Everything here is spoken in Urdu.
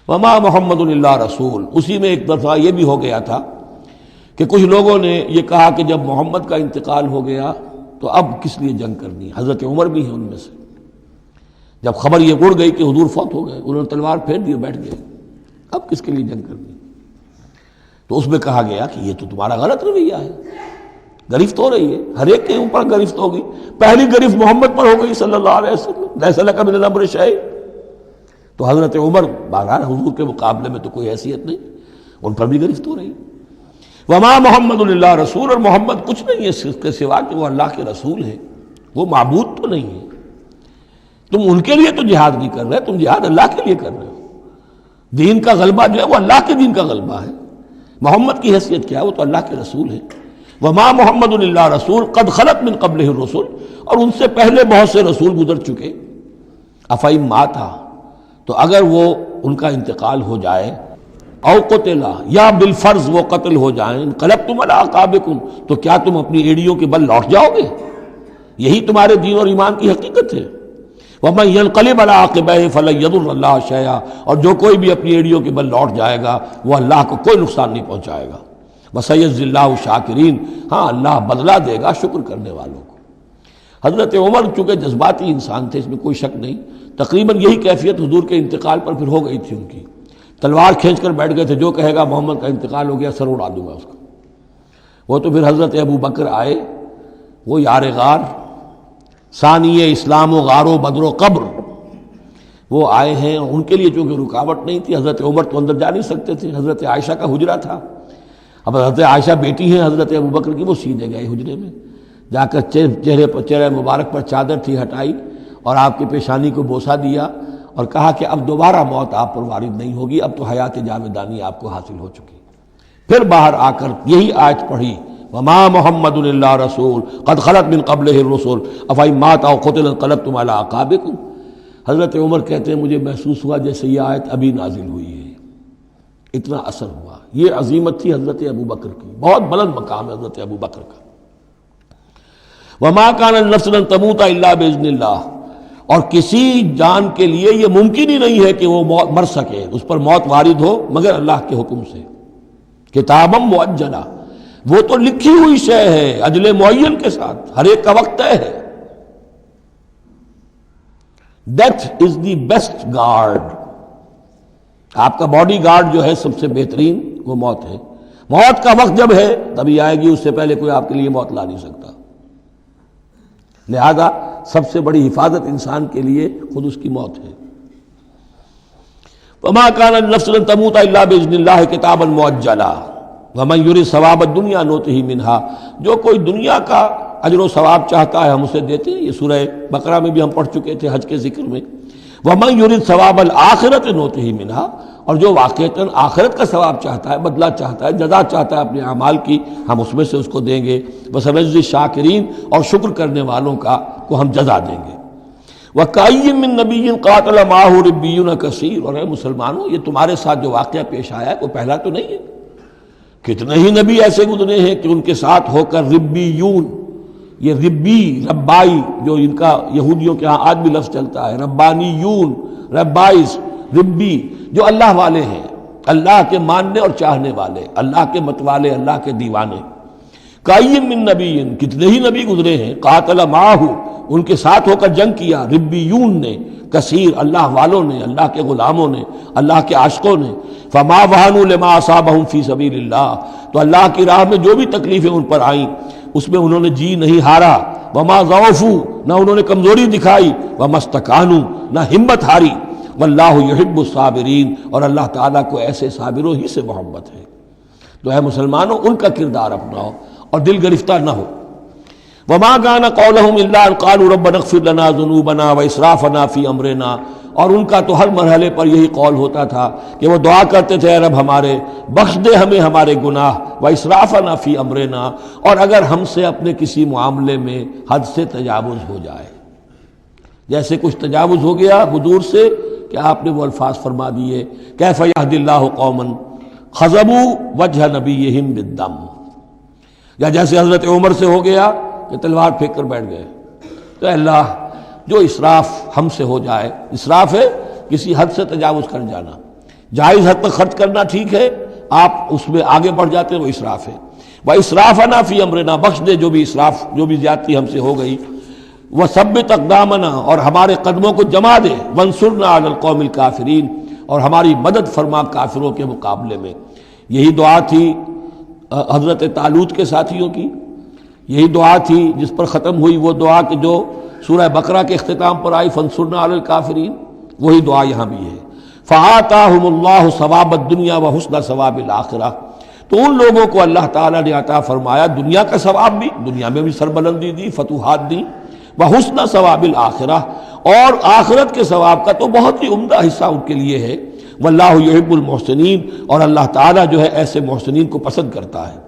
وما محمد الا رسول، اسی میں ایک دفعہ یہ بھی ہو گیا تھا کہ کچھ لوگوں نے یہ کہا کہ جب محمد کا انتقال ہو گیا تو اب کس لیے جنگ کرنی، حضرت عمر بھی ہیں ان میں سے۔ جب خبر یہ اڑ گئی کہ حضور فوت ہو گئے، انہوں نے تلوار پھیر دی، بیٹھ گئے، اب کس کے لیے جنگ کرنی؟ تو اس میں کہا گیا کہ یہ تو تمہارا غلط رویہ ہے، گرفت ہو رہی ہے، ہر ایک کے اوپر گرفت ہوگی، پہلی گرفت محمد پر ہو گئی صلی اللہ علیہ وسلم، لیس لک من الامر شیء۔ تو حضرت عمر بہرحال حضور کے مقابلے میں تو کوئی حیثیت نہیں، ان پر بھی گرفت ہو رہی۔ وما محمد الا رسول، اور محمد کچھ نہیں ہے اس کے سوا کہ وہ اللہ کے رسول ہیں، وہ معبود تو نہیں ہے۔ تم ان کے لیے تو جہاد نہیں کر رہے، تم جہاد اللہ کے لیے کر رہے ہو۔ دین کا غلبہ جو ہے وہ اللہ کے دین کا غلبہ ہے، محمد کی حیثیت کیا ہے؟ وہ تو اللہ کے رسول ہیں۔ وما محمد الا رسول قد خلت من قبلہ الرسل، اور ان سے پہلے بہت سے رسول گزر چکے۔ افئن مات، تو اگر وہ ان کا انتقال ہو جائے، او قتلا، یا بالفرض وہ قتل ہو جائیں، انقلبتم علی اعقابکم، تو کیا تم اپنی ایڑیوں کے بل لوٹ جاؤ گے؟ یہی تمہارے دین اور ایمان کی حقیقت ہے۔ ومن ينقلب على عقبيه فلن يضر الله شيئا، اور جو کوئی بھی اپنی ایڑیوں کے بل لوٹ جائے گا وہ اللہ کو کوئی نقصان نہیں پہنچائے گا۔ وسيجزي الله الشاکرین، ہاں اللہ بدلہ دے گا شکر کرنے والوں کو۔ حضرت عمر چونکہ جذباتی انسان تھے، اس میں کوئی شک نہیں، تقریباً یہی کیفیت حضور کے انتقال پر پھر ہو گئی تھی ان کی، تلوار کھینچ کر بیٹھ گئے تھے، جو کہے گا محمد کا انتقال ہو گیا سر اڑا دوں گا اس کا۔ وہ تو پھر حضرت ابو بکر آئے، وہ یار غار، ثانی اسلام و غار و بدر و قبر، وہ آئے ہیں، ان کے لیے چونکہ رکاوٹ نہیں تھی، حضرت عمر تو اندر جا نہیں سکتے تھے، حضرت عائشہ کا حجرہ تھا، اب حضرت عائشہ بیٹی ہیں حضرت ابو بکر کی، وہ سیدھے گئے حجرے میں، جا کر چہرے مبارک پر چادر تھی ہٹائی اور آپ کی پیشانی کو بوسہ دیا اور کہا کہ اب دوبارہ موت آپ پر وارد نہیں ہوگی، اب تو حیات جاویدانی آپ کو حاصل ہو چکی۔ پھر باہر آ کر یہی آیت پڑھی، وما محمد الا رسول قد خلت من قبلہ الرسل افئن مات او قتل انقلبتم علی اعقابکم۔ حضرت عمر کہتے ہیں مجھے محسوس ہوا جیسے یہ آیت ابھی نازل ہوئی ہے، اتنا اثر ہوا۔ یہ عظیمت تھی حضرت ابو بکر کی، بہت بلند مقام ہے حضرت ابو بکر کا۔ وما کان لنفس ان تموت الا باذن اللہ، اور کسی جان کے لیے یہ ممکن ہی نہیں ہے کہ وہ مر سکے، اس پر موت وارد ہو مگر اللہ کے حکم سے۔ کتابا مؤجلا، وہ تو لکھی ہوئی شے ہے اجل معین کے ساتھ، ہر ایک کا وقت طے ہے۔ Death is the best guard, آپ کا باڈی گارڈ جو ہے سب سے بہترین وہ موت ہے۔ موت کا وقت جب ہے تبھی آئے گی، اس سے پہلے کوئی آپ کے لیے موت لا نہیں سکتا۔ لہذا سب سے بڑی حفاظت انسان کے لیے خود اس کی موت ہے۔ وما كان النفس ان تموت الا باذن الله كتابا مؤجلا ومن يريد ثواب الدنيا نؤته منها، جو کوئی دنیا کا اجر و ثواب چاہتا ہے ہم اسے دیتے ہیں۔ یہ سورہ بقرہ میں بھی ہم پڑھ چکے تھے حج کے ذکر میں۔ ومن يريد ثواب الآخرة نؤته منها، اور جو واقعتاً آخرت کا ثواب چاہتا ہے، بدلہ چاہتا ہے، جزا چاہتا ہے اپنے اعمال کی، ہم اس میں سے اس کو دیں گے۔ وسنجزی الشاکرین، اور شکر کرنے والوں کو ہم جزا دیں گے۔ وَكَأَيٍّ مِّن نَّبِيٍّ قَاتَلَ مَعَهُ رِبِّيُّونَ كَثِيرٌ، اور اے مسلمانوں یہ تمہارے ساتھ جو واقعہ پیش آیا ہے وہ پہلا تو نہیں ہے، کتنے ہی نبی ایسے گزرے ہیں کہ ان کے ساتھ ہو کر ربیون، یہ ربی ربائی جو ان کا یہودیوں کے ہاں آج بھی لفظ چلتا ہے، ربانیون، ربائز، ربی، جو اللہ والے ہیں، اللہ کے ماننے اور چاہنے والے، اللہ کے متوالے، اللہ کے دیوانے۔ کائیم من نبی، کتنے ہی نبی گزرے ہیں، قاتل معاہ، ان کے ساتھ ہو کر جنگ کیا، ربیون نے، کثیر، اللہ والوں نے، اللہ کے غلاموں نے، اللہ کے عاشقوں نے۔ فما وہنوا لما اصابہم فی سبیل اللہ، تو اللہ کی راہ میں جو بھی تکلیفیں ان پر آئیں اس میں انہوں نے جی نہیں ہارا۔ وما ضعفوا، نہ انہوں نے کمزوری دکھائی۔ وما استکانوا، نہ ہمت ہاری۔ واللہ یحب الصابرین، اور اللہ تعالیٰ کو ایسے صابروں ہی سے محبت ہے۔ تو اے مسلمانوں ان کا کردار اپناؤ اور دل گرفتہ نہ ہو۔ وما كان قولهم الا ان قالوا ربنا اغفر لنا ذنوبنا واسرافنا في امرنا، اور ان کا تو ہر مرحلے پر یہی قول ہوتا تھا کہ وہ دعا کرتے تھے اے رب ہمارے بخش دے ہمیں ہمارے گناہ، واسرافنا في امرنا، اور اگر ہم سے اپنے کسی معاملے میں حد سے تجاوز ہو جائے، جیسے کچھ تجاوز ہو گیا حضور سے کہ آپ نے وہ الفاظ فرما دیے کیف یہدی اللہ قوما خضبوا وجہ نبیہم بالدم، یا جیسے حضرت عمر سے ہو گیا کہ تلوار پھینک کر بیٹھ گئے۔ تو اے اللہ جو اسراف ہم سے ہو جائے، اسراف ہے کسی حد سے تجاوز کر جانا، جائز حد تک خرچ کرنا ٹھیک ہے، آپ اس میں آگے بڑھ جاتے ہیں، وہ اسراف ہے۔ وَإِسْرَافَنَا فِي أَمْرِنَا، بخش دے جو بھی اسراف، جو بھی زیادتی ہم سے ہو گئی۔ وَثَبِّتْ أَقْدَامَنَا، اور ہمارے قدموں کو جما دے۔ وَانصُرْنَا عَلَى الْقَوْمِ الْكَافِرِينَ، اور ہماری مدد فرما کافروں کے مقابلے میں۔ یہی دعا تھی حضرت طالوت کے ساتھیوں کی، یہی دعا تھی جس پر ختم ہوئی وہ دعا کہ جو سورہ بقرہ کے اختتام پر آئی، فَانصُرْنَا عَلَى الْكَافِرِينَ، وہی دعا یہاں بھی ہے۔ فَآتَاهُمُ اللَّهُ ثَوَابَ الدُّنْيَا وَحُسْنَ ثَوَابِ الْآخِرَةِ، تو ان لوگوں کو اللہ تعالیٰ نے عطا فرمایا دنیا کا ثواب بھی، دنیا میں بھی سربلندی دی، فتوحات دی، وحسن ثواب الآخرہ، اور آخرت کے ثواب کا تو بہت ہی عمدہ حصہ ان کے لیے ہے۔ واللہ یحب المحسنین، اور اللہ تعالیٰ جو ہے ایسے محسنین کو پسند کرتا ہے۔